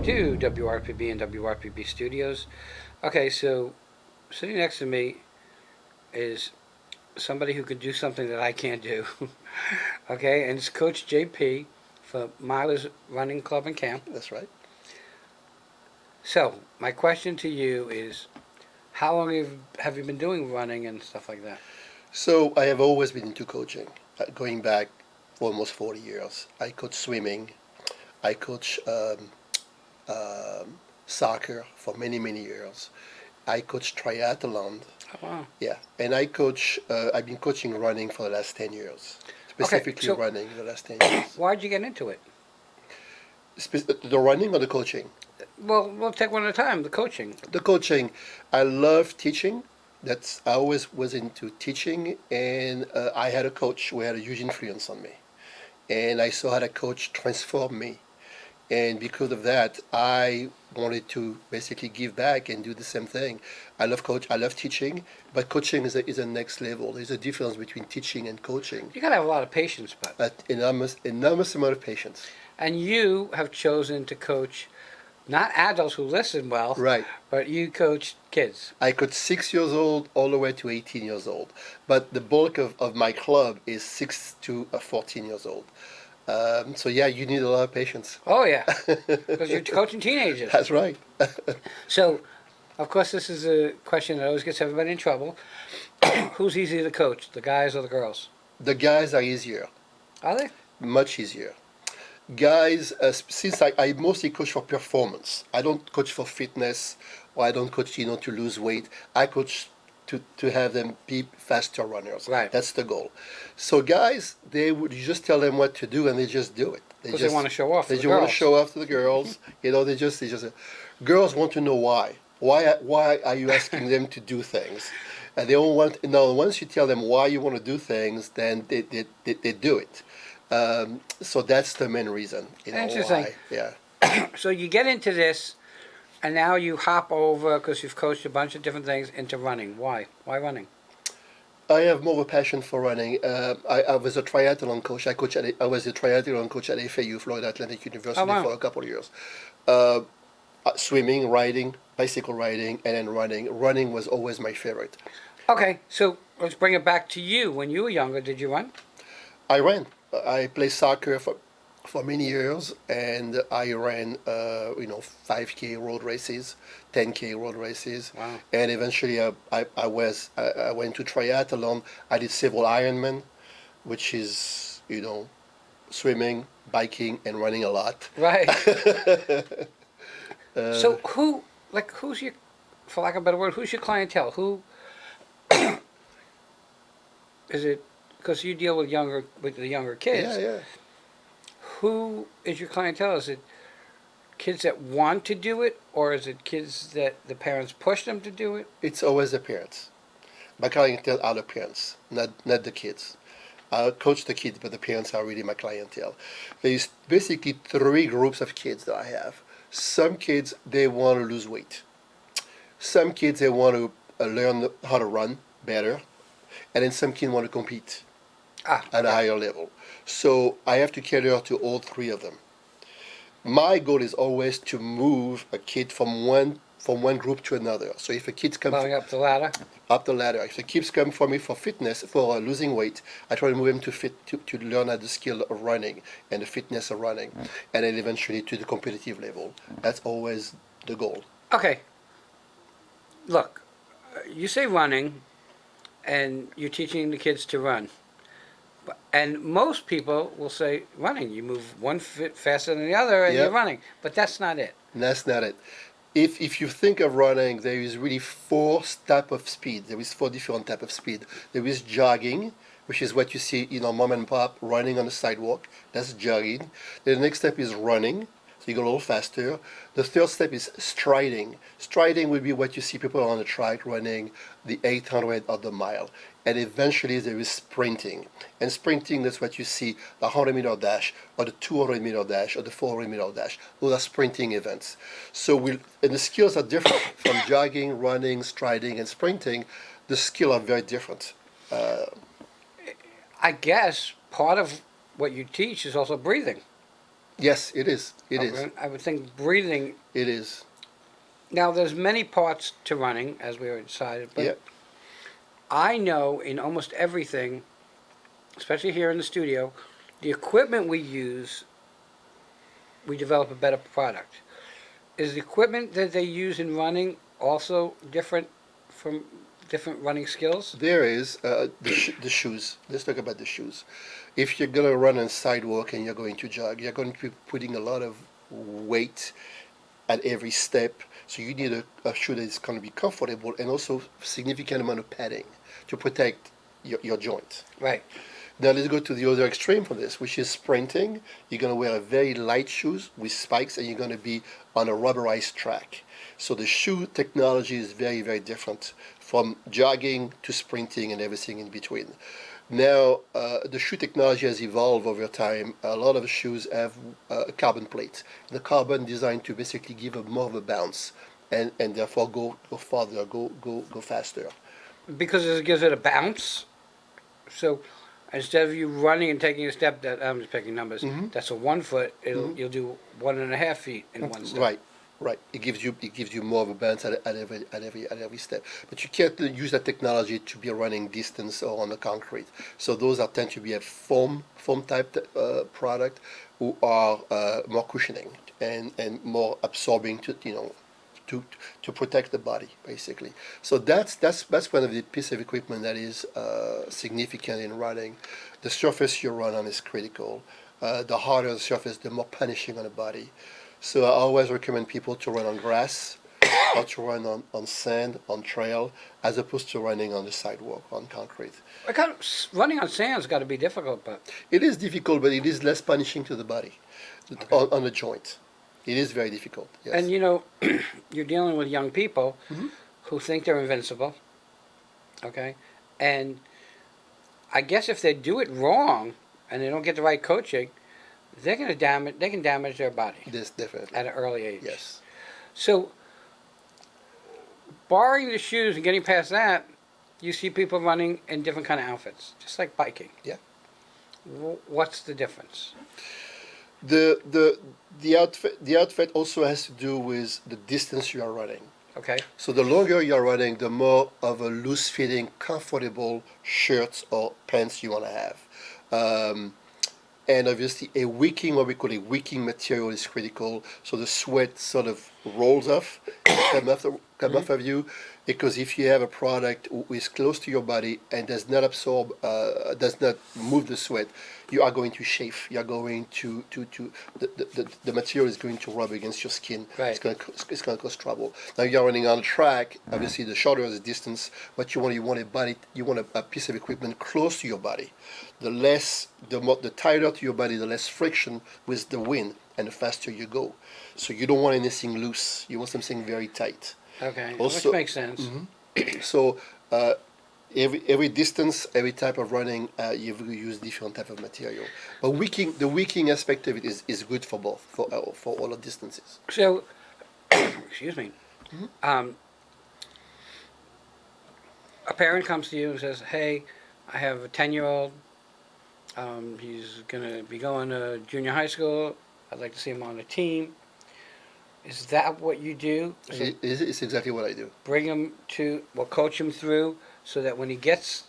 to WRPB and WRPB Studios. Okay, so sitting next to me is somebody who could do something that I can't do. Okay, and it's Coach JP for Milers Running Club and Camp. That's right. So, my question to you is, how long have you been doing running and stuff like that? So I have always been into coaching, going back for almost 40 years. I coach swimming. I coach soccer for many, many years. I coach triathlon. Oh, wow. Yeah, and I coach. I've been coaching running for the last 10 years, specifically so running the last 10 years. Why'd you get into it? The running or the coaching? Well, we'll take one at a time. The coaching. The coaching. I love teaching. I always was into teaching, and I had a coach who had a huge influence on me, and I saw how that coach transform me, and because of that, I wanted to basically give back and do the same thing. I love coach. I love teaching, but coaching is a next level. There's a difference between teaching and coaching. You gotta have a lot of patience, but. An enormous amount of patience. And you have chosen to coach not adults who listen well, Right. but you coach kids. I coach 6 years old all the way to 18 years old. But the bulk of my club is 6 to 14 years old. So yeah, you need a lot of patience. Oh yeah, because you're coaching teenagers. That's right. So, of course, this is a question that always gets everybody in trouble. Who's easier to coach, the guys or the girls? The guys are easier, Are they? much easier. Guys, since I mostly coach for performance, I don't coach for fitness, or I don't coach, to lose weight. I coach to have them be faster runners. Right. That's the goal. So guys, you just tell them what to do and they just do it. Because they want to show off. They To just the want girls. to show off to the girls. They just. Girls want to know why. Why are you asking them to do things? And they all want. Once you tell them why you want to do things, then they do it. So that's the main reason. Interesting. Why. Yeah. So you get into this, and now you hop over because you've coached a bunch of different things into running. Why? Why running? I have more of a passion for running. I was a triathlon coach. I was a triathlon coach at FAU, Florida Atlantic University, Oh, wow. for a couple of years. Uh, Swimming, riding, bicycle riding, and then running. Running was always my favorite. Okay, so let's bring it back to you. When you were younger, did you run? I ran. I played soccer for many years, and I ran 5K road races, 10K road races. Wow. And eventually I went to triathlon. I did several Ironman, which is swimming, biking, and running a lot. Right. So who's your, for lack of a better word, who's your clientele? Who is it? Because you deal with the younger kids. Yeah. Who is your clientele? Is it kids that want to do it, or is it kids that the parents push them to do it? It's always the parents. My clientele are the parents, not the kids. I coach the kids, but the parents are really my clientele. There's basically three groups of kids that I have. Some kids, they want to lose weight. Some kids, they want to learn how to run better. And then some kids want to compete at a higher level. So I have to cater to all three of them. My goal is always to move a kid from one group to another. So if a kid comes Going up the ladder. up the ladder, if the kids come for me for fitness, for losing weight, I try to move them to learn the skill of running and the fitness of running, and then eventually to the competitive level. That's always the goal. Okay. Look, you say running, and you're teaching the kids to run. And most people will say running. You move one foot faster than the other, and Yep. you're running. But that's not it. That's not it. If you think of running, there is really four type of speed. There is four different type of speed. There is jogging, which is what you see, mom and pop running on the sidewalk. That's jogging. The next step is running, so you go a little faster. The third step is striding. Striding will be what you see people on the track running the 800 or the mile. And eventually there is sprinting. And sprinting, that's what you see, the 100-meter dash, or the 200-meter dash, or the 400-meter dash. Those are sprinting events. And the skills are different. From jogging, running, striding, and sprinting, the skills are very different. I guess part of what you teach is also breathing. Yes, it is. It is. Okay. I would think breathing. It is. Now, there's many parts to running, as we already decided, but Yeah. I know in almost everything, especially here in the studio, the equipment we use, we develop a better product. Is the equipment that they use in running also different from different running skills? There is the shoes. Let's talk about the shoes. If you're gonna run on sidewalk and you're going to jog, you're going to be putting a lot of weight at every step. So you need a shoe that is going to be comfortable and also significant amount of padding to protect your joint. Right. Now let's go to the other extreme for this, which is sprinting. You're going to wear a very light shoes with spikes, and you're going to be on a rubberized track. So the shoe technology is very, very different from jogging to sprinting and everything in between. Now, the shoe technology has evolved over time. A lot of shoes have a carbon plate. The carbon designed to basically give a more of a bounce and therefore go farther, go faster. Because it gives it a bounce. So instead of you running and taking a step, that I'm just picking numbers. Mm-hmm. That's a 1 foot. Mm-hmm. You'll do 1.5 feet in one step. Right, right. It gives you more of a balance at every step. But you can't use that technology to be running distance or on the concrete. So those are tend to be a foam type product who are more cushioning and more absorbing to protect the body basically. So that's one of the piece of equipment that is significant in running. The surface you run on is critical. The harder the surface, the more punishing on the body. So I always recommend people to run on grass or to run on sand, on trail, as opposed to running on the sidewalk, on concrete. Running on sand's got to be difficult, but It is difficult, but it is less punishing to the body, on the joint. It is very difficult, yes. and you're dealing with young people Mhm. who think they're invincible. Okay, and I guess if they do it wrong and they don't get the right coaching, they're going to damage. They can damage their body This definitely. at an early age. Yes. So, barring the shoes and getting past that, you see people running in different kind of outfits, just like biking. Yeah. What's the difference? The outfit also has to do with the distance you are running. Okay. So the longer you're running, the more of a loose fitting, comfortable shirt or pants you want to have. And obviously what we call a wicking material is critical. So the sweat sort of rolls off, come off of you, because if you have a product who is close to your body and does not absorb, does not move the sweat, you are going to chafe. You are going to the material is going to rub against your skin. Right. It's going to cause trouble. Now you're running on a track. Obviously, the shorter the distance, but you want a piece of equipment close to your body. The tighter to your body, the less friction with the wind, and the faster you go. So you don't want anything loose. You want something very tight. Okay. Also- Which makes sense. So every distance, every type of running, you use different type of material. But the wicking aspect of it is good for both, for all the distances. So, excuse me. A parent comes to you and says, "Hey, I have a 10-year-old. He's gonna be going to junior high school. I'd like to see him on a team." Is that what you do? So It's exactly what I do. bring him coach him through, so that when he gets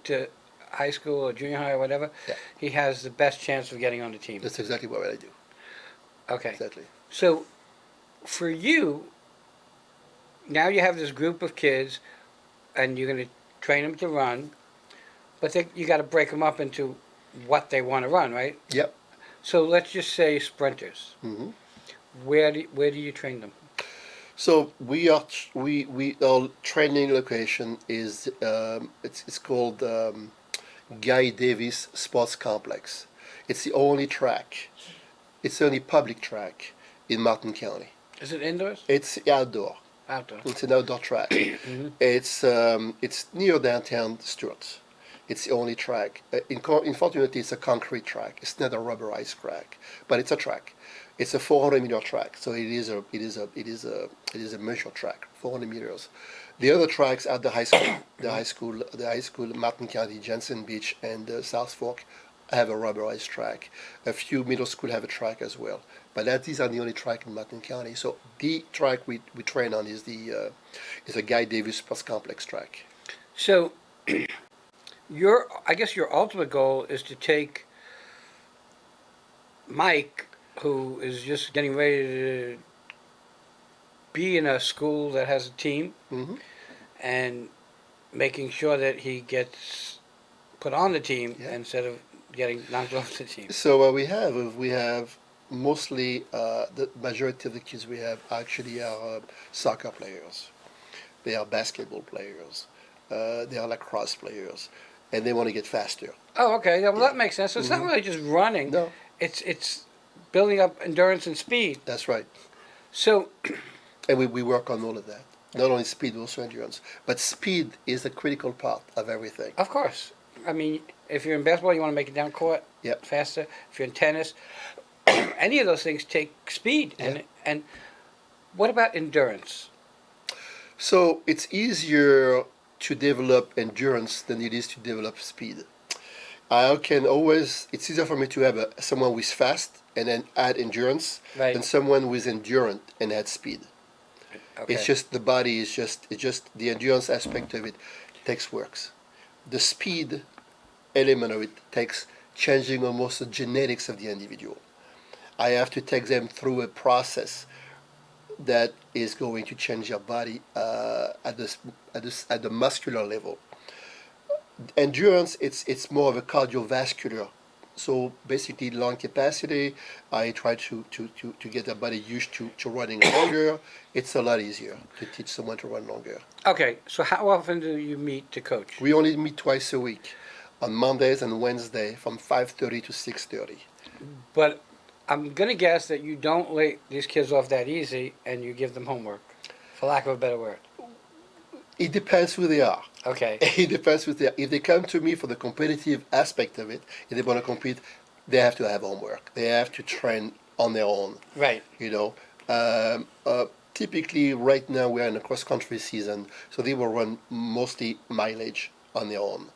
to high school or junior high or whatever, Yeah. he has the best chance of getting on the team. That's exactly what I do. Okay. Exactly. So, for you, now you have this group of kids, and you're going to train them to run, but you got to break them up into what they want to run, right? Yep. So let's just say sprinters. hmm Where do you train them? So our training location is it's called Guy Davis Sports Complex. It's the only track. It's the only public track in Martin County. Is it indoors? It's outdoor. Outdoor. It's an outdoor track. It's near downtown Stuart. It's the only track. Unfortunately, it's a concrete track. It's not a rubberized track, but it's a track. It's a 400-meter track, so it is a measure track, 400 meters. The other tracks at the high school, Martin County, Jensen Beach, and South Fork, have a rubberized track. A few middle school have a track as well. But these are the only track in Martin County. So the track we train on is the Guy Davis Sports Complex track. So I guess your ultimate goal is to take Mike, who is just getting ready to be in a school that has a team, Hmm. and making sure that he gets put on the team Yeah. instead of getting knocked off the team. So what we have mostly the majority of the kids we have actually are soccer players. They are basketball players. They are lacrosse players, and they want to get faster. Oh, okay. Yeah, well, Yeah. that makes sense. So it's not Hmm. really just running. No, It's building up endurance and speed. that's right. So, And we work on all of that. Not only speed, but also endurance. But speed is a critical part of everything. of course, I mean, if you're in basketball, you want to make it down court Yep. faster. If you're in tennis, any of those things take speed. Yeah. And what about endurance? So it's easier to develop endurance than it is to develop speed. It's easier for me to have someone who is fast and then add endurance Right. than someone who is endurant and add speed. Okay. It's just the body it's just the endurance aspect of it takes works. The speed element of it takes changing almost the genetics of the individual. I have to take them through a process that is going to change your body at the muscular level. Endurance, it's more of a cardiovascular. So basically, lung capacity. I try to get the body used to running longer. It's a lot easier to teach someone to run longer. Okay. So how often do you meet to coach? We only meet twice a week, on Mondays and Wednesday from 5:30 to 6:30. But I'm gonna guess that you don't let these kids off that easy, and you give them homework, for lack of a better word. It depends who they are. Okay. It depends who they are. If they come to me for the competitive aspect of it, if they want to compete, they have to have homework. They have to train on their own. Right. You know, typically right now we're in a cross country season, so they will run mostly mileage on their own.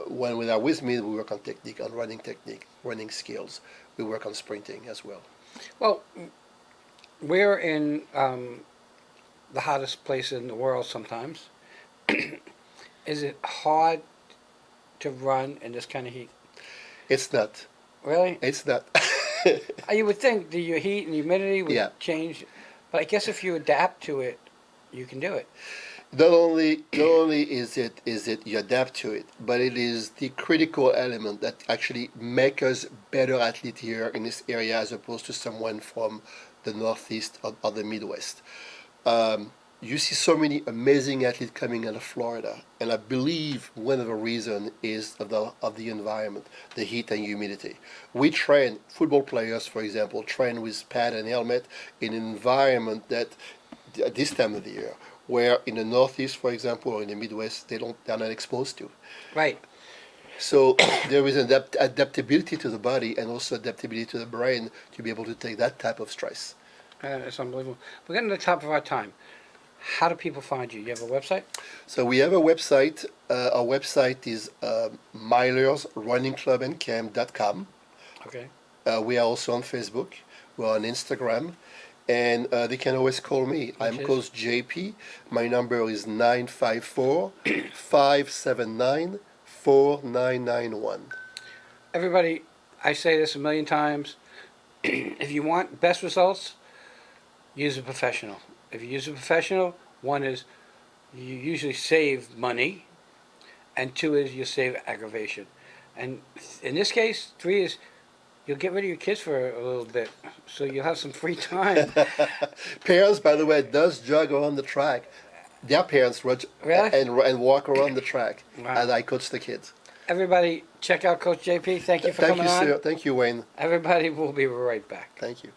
When they are with me, we work on technique, on running technique, running skills. We work on sprinting as well. Well, we're in the hottest place in the world sometimes. Is it hard to run in this kind of heat? It's not. Really? It's not. You would think the heat and humidity would Yeah. change, but I guess if you adapt to it, you can do it. Not only is it you adapt to it, but it is the critical element that actually make us better athlete here in this area as opposed to someone from the northeast or the Midwest. You see so many amazing athletes coming out of Florida, and I believe one of the reasons is of the environment, the heat and humidity. We train football players, for example, train with pad and helmet in an environment that at this time of the year, where in the Northeast, for example, or in the Midwest, they're not exposed to. Right. So there is an adaptability to the body and also adaptability to the brain to be able to take that type of stress. It's unbelievable. We're getting to the top of our time. How do people find you? You have a website? So we have a website. Our website is milersrunningclubandcamp.com. Okay. We are also on Facebook. We're on Instagram. And they can always call me. I'm is? Coach JP. My number is 954-579-4991. Everybody, I say this a million times. If you want best results, use a professional. If you use a professional, one is you usually save money, and two is you save aggravation. And in this case, three is you'll get rid of your kids for a little bit, so you'll have some free time. Parents, by the way, does jog around the track. Their parents run Really? and walk around the track Wow. as I coach the kids. Everybody, check out Coach JP. Thank you for Thank coming you, on. sir. Thank you, Wayne. Everybody, will be right back. Thank you.